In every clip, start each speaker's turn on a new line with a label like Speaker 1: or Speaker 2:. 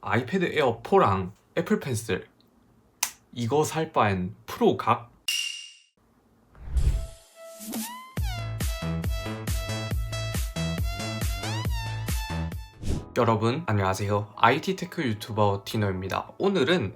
Speaker 1: 아이패드 에어 4랑 애플 펜슬 이거 살 바엔 프로 각? 여러분 안녕하세요. IT 테크 유튜버 디노입니다. 오늘은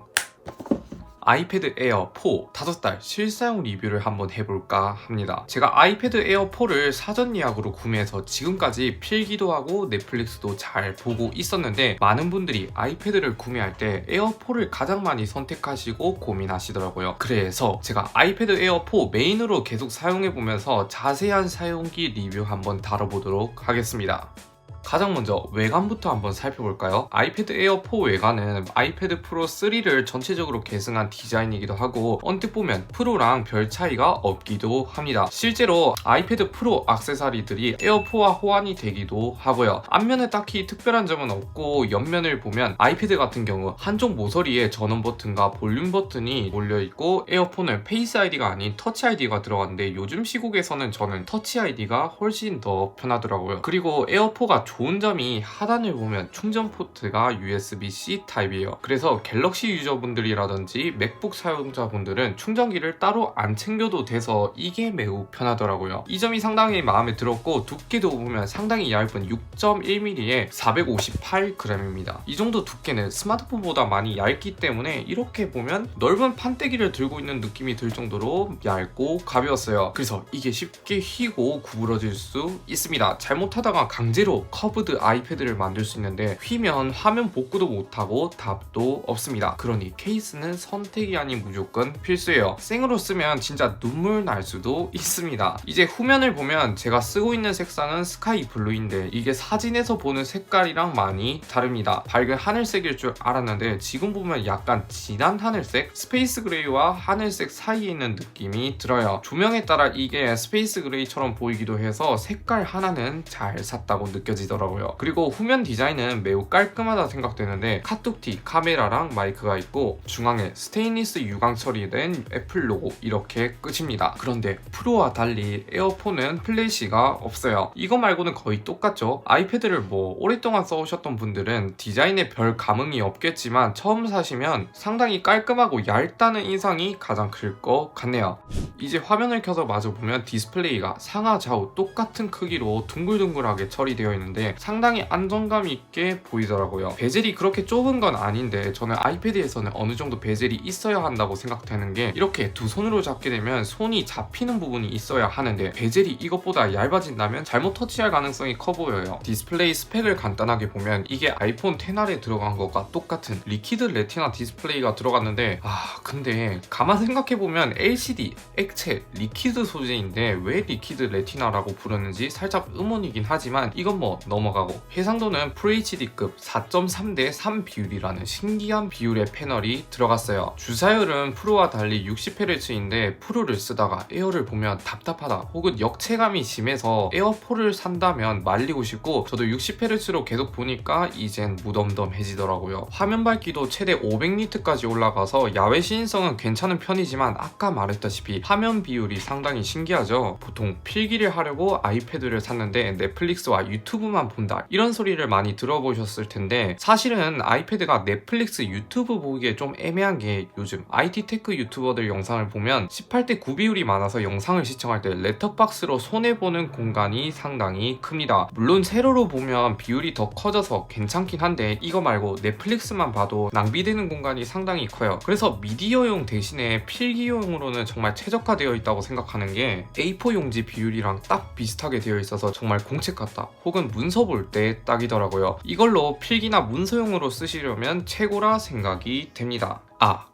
Speaker 1: 아이패드 에어 4 5달 실사용 리뷰를 한번 해볼까 합니다. 제가 아이패드 에어 4를 사전 예약으로 구매해서 지금까지 필기도 하고 넷플릭스도 잘 보고 있었는데 많은 분들이 아이패드를 구매할 때 에어 4를 가장 많이 선택하시고 고민하시더라고요. 그래서 제가 아이패드 에어 4 메인으로 계속 사용해보면서 자세한 사용기 리뷰 한번 다뤄보도록 하겠습니다. 가장 먼저 외관부터 한번 살펴볼까요? 아이패드 에어 4 외관은 아이패드 프로 3를 전체적으로 계승한 디자인이기도 하고 언뜻 보면 프로랑 별 차이가 없기도 합니다. 실제로 아이패드 프로 액세서리들이 에어 4와 호환이 되기도 하고요. 앞면에 딱히 특별한 점은 없고 옆면을 보면 아이패드 같은 경우 한쪽 모서리에 전원 버튼과 볼륨 버튼이 몰려있고 에어 4는 페이스 아이디가 아닌 터치 아이디가 들어갔는데 요즘 시국에서는 저는 터치 아이디가 훨씬 더 편하더라고요. 그리고 에어 4가 좋은 점이 하단을 보면 충전 포트가 USB-C 타입이에요. 그래서 갤럭시 유저분들이라든지 맥북 사용자분들은 충전기를 따로 안 챙겨도 돼서 이게 매우 편하더라고요. 이 점이 상당히 마음에 들었고 두께도 보면 상당히 얇은 6.1mm에 458g입니다. 이 정도 두께는 스마트폰보다 많이 얇기 때문에 이렇게 보면 넓은 판때기를 들고 있는 느낌이 들 정도로 얇고 가벼웠어요. 그래서 이게 쉽게 휘고 구부러질 수 있습니다. 잘못하다가 강제로 커브드 아이패드를 만들 수 있는데 휘면 화면 복구도 못하고 답도 없습니다. 그러니 케이스는 선택이 아닌 무조건 필수예요. 생으로 쓰면 진짜 눈물 날 수도 있습니다. 이제 후면을 보면 제가 쓰고 있는 색상은 스카이 블루인데 이게 사진에서 보는 색깔이랑 많이 다릅니다. 밝은 하늘색일 줄 알았는데 지금 보면 약간 진한 하늘색, 스페이스 그레이와 하늘색 사이에 있는 느낌이 들어요. 조명에 따라 이게 스페이스 그레이처럼 보이기도 해서 색깔 하나는 잘 샀다고 느껴지더라고요. 그리고 후면 디자인은 매우 깔끔하다 생각되는데 카툭티 카메라랑 마이크가 있고 중앙에 스테인리스 유광 처리된 애플 로고 이렇게 끝입니다. 그런데 프로와 달리 에어 4는 플래시가 없어요. 이거 말고는 거의 똑같죠. 아이패드를 오랫동안 써오셨던 분들은 디자인에 별 감흥이 없겠지만 처음 사시면 상당히 깔끔하고 얇다는 인상이 가장 클 것 같네요. 이제 화면을 켜서 마저 보면 디스플레이가 상하 좌우 똑같은 크기로 둥글둥글하게 처리되어 있는데 상당히 안정감 있게 보이더라고요. 베젤이 그렇게 좁은 건 아닌데 저는 아이패드에서는 어느 정도 베젤이 있어야 한다고 생각되는 게 이렇게 두 손으로 잡게 되면 손이 잡히는 부분이 있어야 하는데 베젤이 이것보다 얇아진다면 잘못 터치할 가능성이 커 보여요. 디스플레이 스펙을 간단하게 보면 이게 아이폰 XR에 들어간 것과 똑같은 리퀴드 레티나 디스플레이가 들어갔는데 근데 가만 생각해보면 LCD, 액체, 리퀴드 소재인데 왜 리퀴드 레티나라고 부르는지 살짝 의문이긴 하지만 이건 넘어가고 해상도는 FHD급 4.3 대 3 비율이라는 신기한 비율의 패널이 들어갔어요. 주사율은 프로와 달리 60Hz인데 프로를 쓰다가 에어를 보면 답답하다 혹은 역체감이 심해서 에어 4를 산다면 말리고 싶고 저도 60Hz로 계속 보니까 이젠 무덤덤해지더라고요. 화면 밝기도 최대 500니트까지 올라가서 야외 시인성은 괜찮은 편이지만 아까 말했다시피 화면 비율이 상당히 신기하죠. 보통 필기를 하려고 아이패드를 샀는데 넷플릭스와 유튜브만 본다 이런 소리를 많이 들어보셨을 텐데 사실은 아이패드가 넷플릭스 유튜브 보기에 좀 애매한 게 요즘 IT 테크 유튜버들 영상을 보면 18대 9 비율이 많아서 영상을 시청할 때 렛터박스로 손해보는 공간이 상당히 큽니다. 물론 세로로 보면 비율이 더 커져서 괜찮긴 한데 이거 말고 넷플릭스만 봐도 낭비되는 공간이 상당히 커요. 그래서 미디어용 대신에 필기용으로는 정말 최적화되어 있다고 생각하는 게 A4 용지 비율이랑 딱 비슷하게 되어 있어서 정말 공책 같다 혹은 문서 볼 때 딱이더라고요. 이걸로 필기나 문서용으로 쓰시려면 최고라 생각이 됩니다.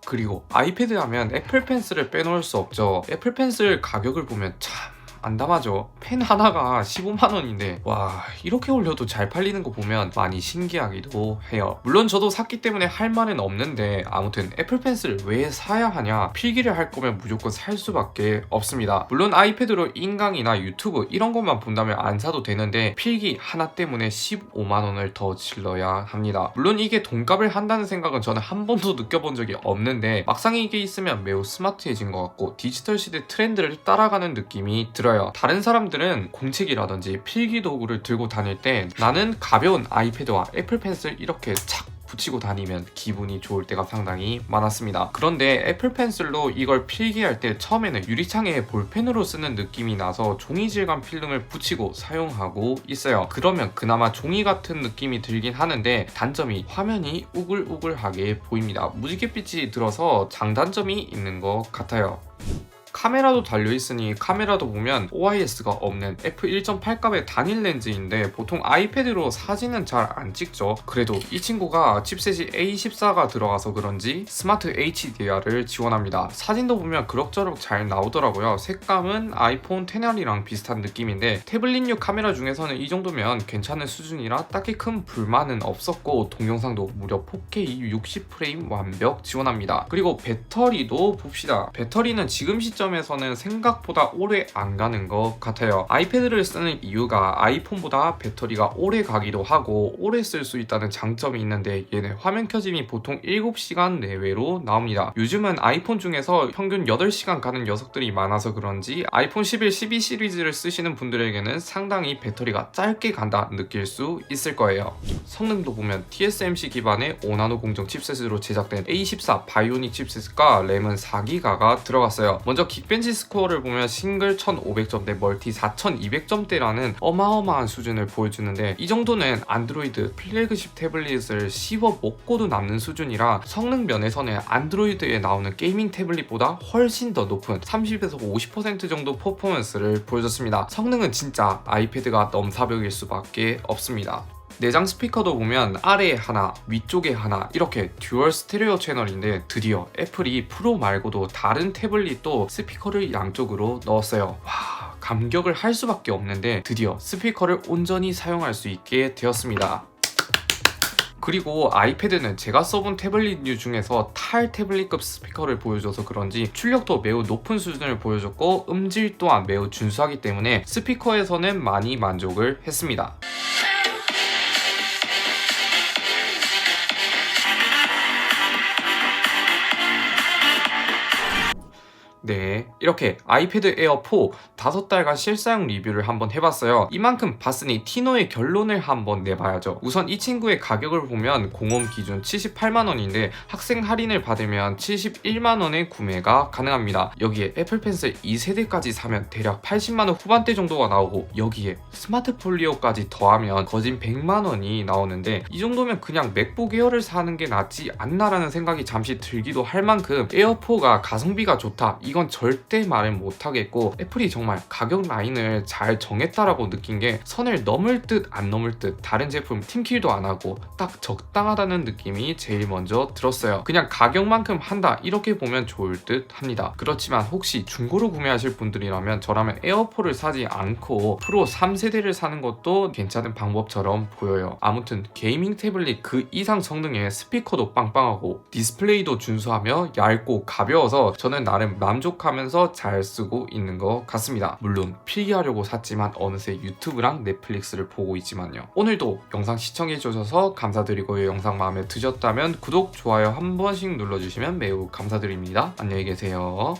Speaker 1: 그리고 아이패드 하면 애플 펜슬을 빼놓을 수 없죠. 애플 펜슬 가격을 보면 참 안담하죠. 펜 하나가 15만원인데 와 이렇게 올려도 잘 팔리는 거 보면 많이 신기하기도 해요. 물론 저도 샀기 때문에 할 말은 없는데 아무튼 애플 펜슬 왜 사야 하냐, 필기를 할 거면 무조건 살 수밖에 없습니다. 물론 아이패드로 인강이나 유튜브 이런 것만 본다면 안 사도 되는데 필기 하나 때문에 15만원을 더 질러야 합니다. 물론 이게 돈값을 한다는 생각은 저는 한 번도 느껴본 적이 없는데 막상 이게 있으면 매우 스마트해진 것 같고 디지털 시대 트렌드를 따라가는 느낌이 들어요. 있어요. 다른 사람들은 공책이라든지 필기 도구를 들고 다닐 때 나는 가벼운 아이패드와 애플 펜슬 이렇게 착 붙이고 다니면 기분이 좋을 때가 상당히 많았습니다. 그런데 애플 펜슬로 이걸 필기할 때 처음에는 유리창에 볼펜으로 쓰는 느낌이 나서 종이 질감 필름을 붙이고 사용하고 있어요. 그러면 그나마 종이 같은 느낌이 들긴 하는데 단점이 화면이 우글우글하게 보입니다. 무지갯빛이 들어서 장단점이 있는 것 같아요. 카메라도 달려있으니 카메라도 보면 OIS가 없는 f1.8값의 단일 렌즈인데 보통 아이패드로 사진은 잘 안 찍죠. 그래도 이 친구가 칩셋이 A14가 들어가서 그런지 스마트 HDR을 지원합니다. 사진도 보면 그럭저럭 잘 나오더라고요. 색감은 아이폰 XR이랑 비슷한 느낌인데 태블릿용 카메라 중에서는 이 정도면 괜찮은 수준이라 딱히 큰 불만은 없었고 동영상도 무려 4K 60프레임 완벽 지원합니다. 그리고 배터리도 봅시다. 배터리는 지금 시점에서는 생각보다 오래 안 가는 것 같아요. 아이패드를 쓰는 이유가 아이폰보다 배터리가 오래 가기도 하고 오래 쓸 수 있다는 장점이 있는데 얘는 화면 켜짐이 보통 7시간 내외로 나옵니다. 요즘은 아이폰 중에서 평균 8시간 가는 녀석들이 많아서 그런지 아이폰 11, 12 시리즈를 쓰시는 분들에게는 상당히 배터리가 짧게 간다 느낄 수 있을 거예요. 성능도 보면 TSMC 기반의 5나노 공정 칩셋으로 제작된 A14 바이오닉 칩셋과 램은 4기가가 들어갔어요. 먼저 긱벤치 스코어를 보면 싱글 1500점대, 멀티 4200점대라는 어마어마한 수준을 보여주는데 이 정도는 안드로이드 플래그십 태블릿을 씹어 먹고도 남는 수준이라 성능 면에서는 안드로이드에 나오는 게이밍 태블릿보다 훨씬 더 높은 30에서 50% 정도 퍼포먼스를 보여줬습니다. 성능은 진짜 아이패드가 넘사벽일 수밖에 없습니다. 내장 스피커도 보면 아래에 하나, 위쪽에 하나 이렇게 듀얼 스테레오 채널인데 드디어 애플이 프로 말고도 다른 태블릿도 스피커를 양쪽으로 넣었어요. 와, 감격을 할 수밖에 없는데 드디어 스피커를 온전히 사용할 수 있게 되었습니다. 그리고 아이패드는 제가 써본 태블릿류 중에서 탈 태블릿급 스피커를 보여줘서 그런지 출력도 매우 높은 수준을 보여줬고 음질 또한 매우 준수하기 때문에 스피커에서는 많이 만족을 했습니다. 네, 이렇게 아이패드 에어 4 5달간 실사용 리뷰를 한번 해봤어요. 이만큼 봤으니 티노의 결론을 한번 내봐야죠. 우선 이 친구의 가격을 보면 공홈 기준 78만원인데 학생 할인을 받으면 71만원에 구매가 가능합니다. 여기에 애플 펜슬 2세대까지 사면 대략 80만원 후반대 정도가 나오고 여기에 스마트 폴리오까지 더하면 거진 100만원이 나오는데 이 정도면 그냥 맥북 에어를 사는 게 낫지 않나라는 생각이 잠시 들기도 할 만큼 에어 4가 가성비가 좋다 이건 절대 말은 못하겠고 애플이 정말 가격 라인을 잘 정했다라고 느낀 게 선을 넘을 듯 안 넘을 듯 다른 제품 팀킬도 안 하고 딱 적당하다는 느낌이 제일 먼저 들었어요. 그냥 가격만큼 한다 이렇게 보면 좋을 듯 합니다. 그렇지만 혹시 중고로 구매하실 분들이라면 저라면 에어4를 사지 않고 프로 3세대를 사는 것도 괜찮은 방법처럼 보여요. 아무튼 게이밍 태블릿 그 이상 성능에 스피커도 빵빵하고 디스플레이도 준수하며 얇고 가벼워서 저는 나름 만족하면서 잘 쓰고 있는 것 같습니다. 물론 필기하려고 샀지만 어느새 유튜브랑 넷플릭스를 보고 있지만요. 오늘도 영상 시청해주셔서 감사드리고 이 영상 마음에 드셨다면 구독, 좋아요 한 번씩 눌러주시면 매우 감사드립니다. 안녕히 계세요.